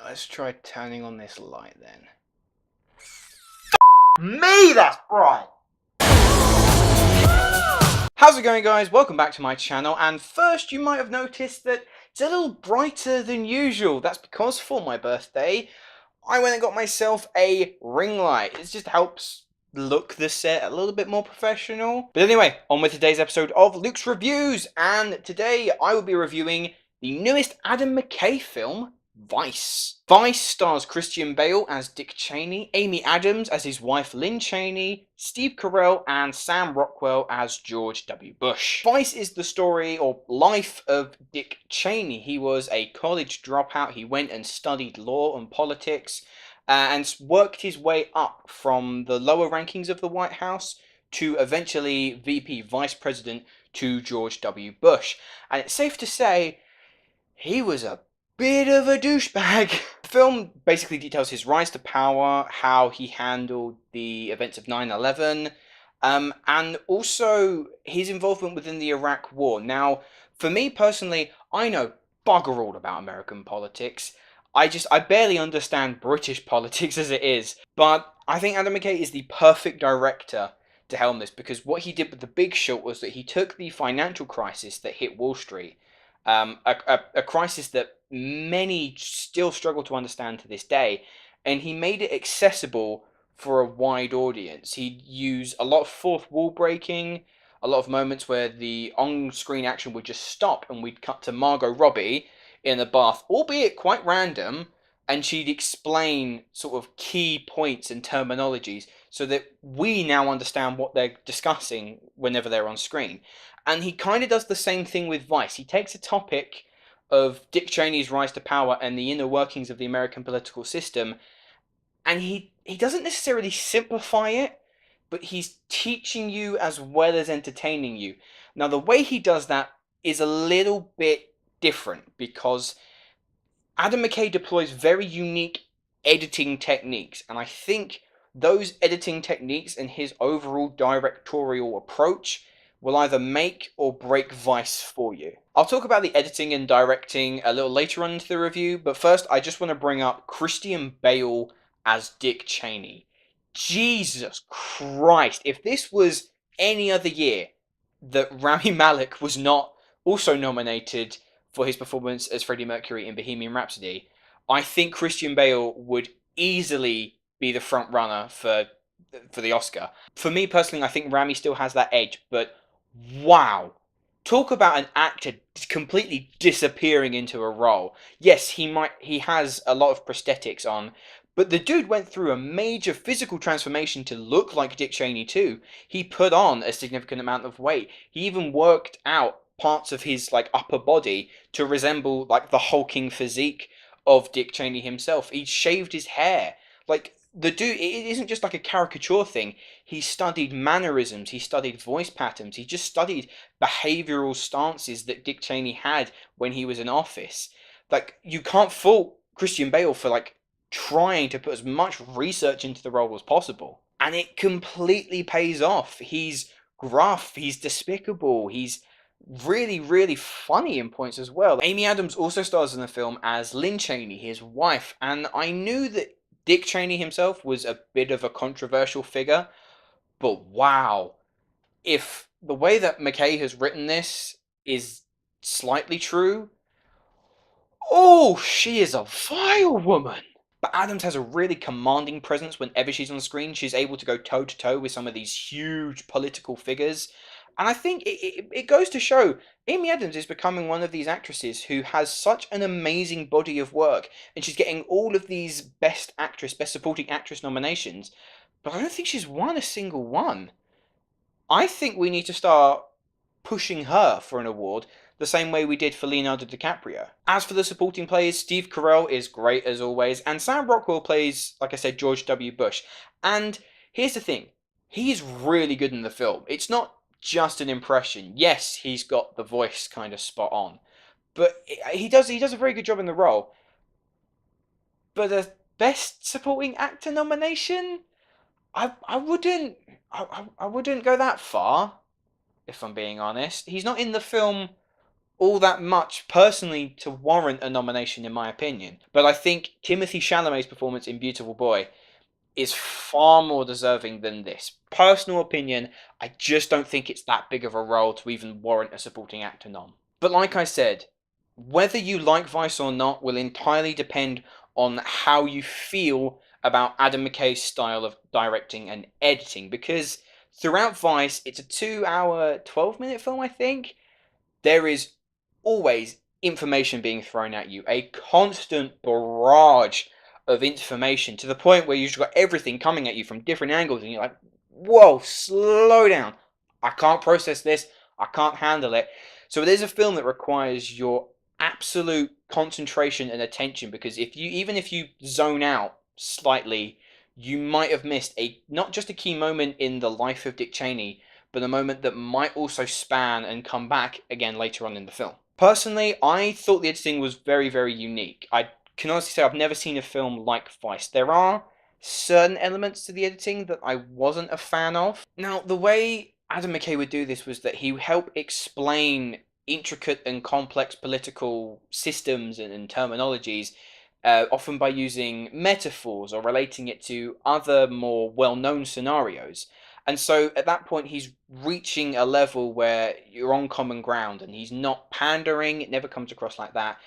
Let's try turning on this light then. Me, that's bright! How's it going, guys? Welcome back to my channel, and first you might have noticed that it's a little brighter than usual. That's because for my birthday I went and got myself a ring light. It just helps look the set a little bit more professional. But anyway, on with today's episode of Luke's Reviews, and today I will be reviewing the newest Adam McKay film, Vice. Vice stars Christian Bale as Dick Cheney, Amy Adams as his wife Lynn Cheney, Steve Carell and Sam Rockwell as George W. Bush. Vice is the story or life of Dick Cheney. He was a college dropout. He went and studied law and politics and worked his way up from the lower rankings of the White House to eventually VP Vice President to George W. Bush. And it's safe to say he was a bit of a douchebag. The film basically details his rise to power, how he handled the events of 9/11, and also his involvement within the Iraq War. Now, for me personally, I know bugger all about American politics. I barely understand British politics as it is, but I think Adam McKay is the perfect director to helm this, because what he did with The Big Short was that he took the financial crisis that hit Wall Street, a crisis that many still struggle to understand to this day, and he made it accessible for a wide audience. He'd use a lot of fourth wall breaking, a lot of moments where the on-screen action would just stop and we'd cut to Margot Robbie in a bath, albeit quite random, and she'd explain sort of key points and terminologies so that we now understand what they're discussing whenever they're on screen. And he kind of does the same thing with Vice. He takes a topic of Dick Cheney's rise to power and the inner workings of the American political system, and he doesn't necessarily simplify it, but he's teaching you as well as entertaining you. Now, the way he does that is a little bit different because Adam McKay deploys very unique editing techniques, and I think those editing techniques and his overall directorial approach will either make or break Vice for you. I'll talk about the editing and directing a little later on into the review, but first I just want to bring up Christian Bale as Dick Cheney. Jesus Christ, if this was any other year that Rami Malek was not also nominated for his performance as Freddie Mercury in Bohemian Rhapsody, I think Christian Bale would easily be the front runner for the Oscar. For me personally, I think Rami still has that edge, but wow. Talk about an actor completely disappearing into a role. Yes, he has a lot of prosthetics on, but the dude went through a major physical transformation to look like Dick Cheney too. He put on a significant amount of weight. He even worked out parts of his like upper body to resemble like the hulking physique of Dick Cheney himself. He shaved his hair. Like the dude, it isn't just like a caricature thing. He studied mannerisms, he studied voice patterns, he just studied behavioral stances that Dick Cheney had when he was in office. Like, you can't fault Christian Bale for like trying to put as much research into the role as possible. And it completely pays off. He's gruff, he's despicable, he's really, really funny in points as well. Amy Adams also stars in the film as Lynn Cheney, his wife, and I knew that Dick Cheney himself was a bit of a controversial figure, but wow, if the way that McKay has written this is slightly true, oh, she is a vile woman. But Adams has a really commanding presence whenever she's on screen. She's able to go toe to toe with some of these huge political figures. And I think it goes to show Amy Adams is becoming one of these actresses who has such an amazing body of work, and she's getting all of these Best Actress, Best Supporting Actress nominations, but I don't think she's won a single one. I think we need to start pushing her for an award the same way we did for Leonardo DiCaprio. As for the supporting players, Steve Carell is great as always, and Sam Rockwell plays, like I said, George W. Bush. And here's the thing, he's really good in the film. It's not just an impression. Yes, he's got the voice kind of spot on, but he does a very good job in the role. But a Best Supporting Actor nomination, I wouldn't go that far, if I'm being honest. He's not in the film all that much personally to warrant a nomination in my opinion. But I think Timothée Chalamet's performance in Beautiful Boy is far more deserving than this. Personal opinion, I just don't think it's that big of a role to even warrant a supporting actor nom. But like I said, whether you like Vice or not will entirely depend on how you feel about Adam McKay's style of directing and editing, because throughout Vice, it's a 2-hour, 12-minute film, I think. There is always information being thrown at you, a constant barrage of information, to the point where you've got everything coming at you from different angles, and you're like, whoa, slow down. I can't process this. I can't handle it. So it is a film that requires your absolute concentration and attention, because even if you zone out slightly, you might have missed not just a key moment in the life of Dick Cheney, but a moment that might also span and come back again later on in the film. Personally, I thought the editing was very, very unique. I can honestly say I've never seen a film like Vice. There are certain elements to the editing that I wasn't a fan of. Now, the way Adam McKay would do this was that he would help explain intricate and complex political systems and terminologies, often by using metaphors or relating it to other more well-known scenarios. And so at that point, he's reaching a level where you're on common ground, and he's not pandering. It never comes across like that.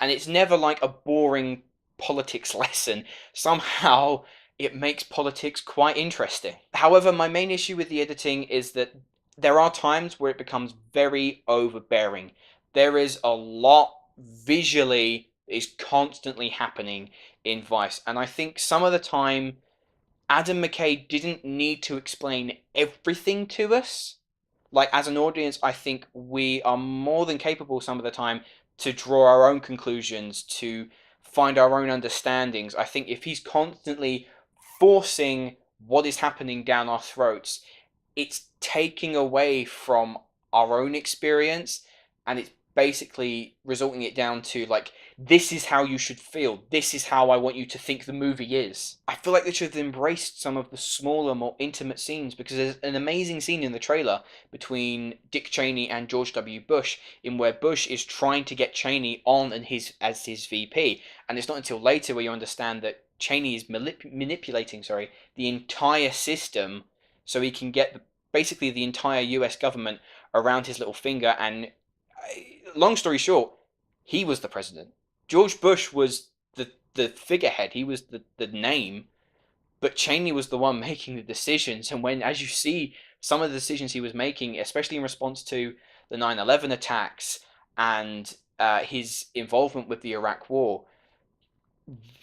And it's never like a boring politics lesson. Somehow it makes politics quite interesting. However, my main issue with the editing is that there are times where it becomes very overbearing. There is a lot visually is constantly happening in Vice, and I think some of the time Adam McKay didn't need to explain everything to us. Like, as an audience, I think we are more than capable some of the time to draw our own conclusions, to find our own understandings. I think if he's constantly forcing what is happening down our throats, it's taking away from our own experience, and it's basically resulting it down to, like, this is how you should feel, this is how I want you to think the movie is. I feel like they should have embraced some of the smaller, more intimate scenes, because there's an amazing scene in the trailer between Dick Cheney and George W. Bush, in where Bush is trying to get Cheney on as his VP, and it's not until later where you understand that Cheney is manipulating the entire system so he can get basically the entire US government around his little finger. And long story short, he was the president. George Bush was the figurehead. He was the name. But Cheney was the one making the decisions. And when, as you see, some of the decisions he was making, especially in response to the 9/11 attacks and his involvement with the Iraq War,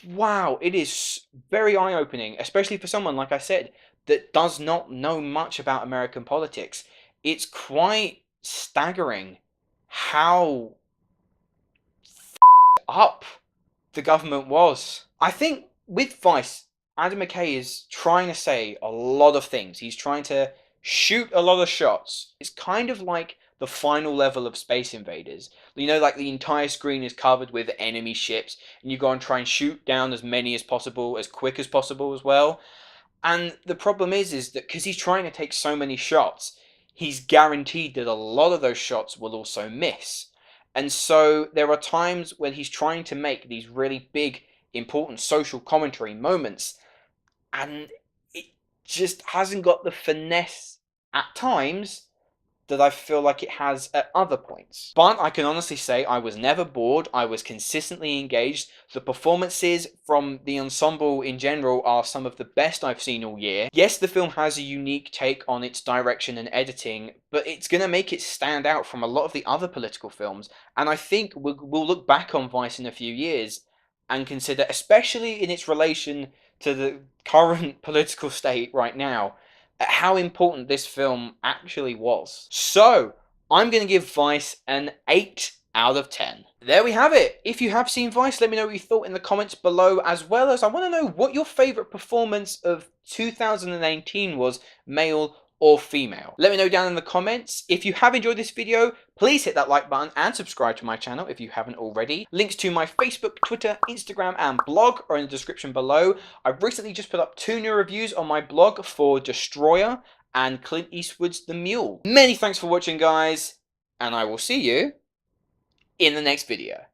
wow, it is very eye-opening, especially for someone, like I said, that does not know much about American politics. It's quite staggering how up the government was. I think with Vice, Adam McKay is trying to say a lot of things. He's trying to shoot a lot of shots. It's kind of like the final level of Space Invaders. You know, like the entire screen is covered with enemy ships, and you go and try and shoot down as many as possible, as quick as possible as well. And the problem is that because he's trying to take so many shots, he's guaranteed that a lot of those shots will also miss. And so there are times when he's trying to make these really big, important social commentary moments, and it just hasn't got the finesse at times that I feel like it has at other points. But I can honestly say I was never bored. I was consistently engaged. The performances from the ensemble in general are some of the best I've seen all year. Yes, the film has a unique take on its direction and editing, but it's going to make it stand out from a lot of the other political films. And I think we'll look back on Vice in a few years and consider, especially in its relation to the current political state right now, how important this film actually was. So, I'm going to give Vice an 8 out of 10. There we have it. If you have seen Vice, let me know what you thought in the comments below, as well as I want to know what your favourite performance of 2018 was, male or female. Let me know down in the comments. If you have enjoyed this video, please hit that like button and subscribe to my channel if you haven't already. Links to my Facebook, Twitter, Instagram and blog are in the description below. I've recently just put up 2 new reviews on my blog for Destroyer and Clint Eastwood's The Mule. Many thanks for watching, guys, and I will see you in the next video.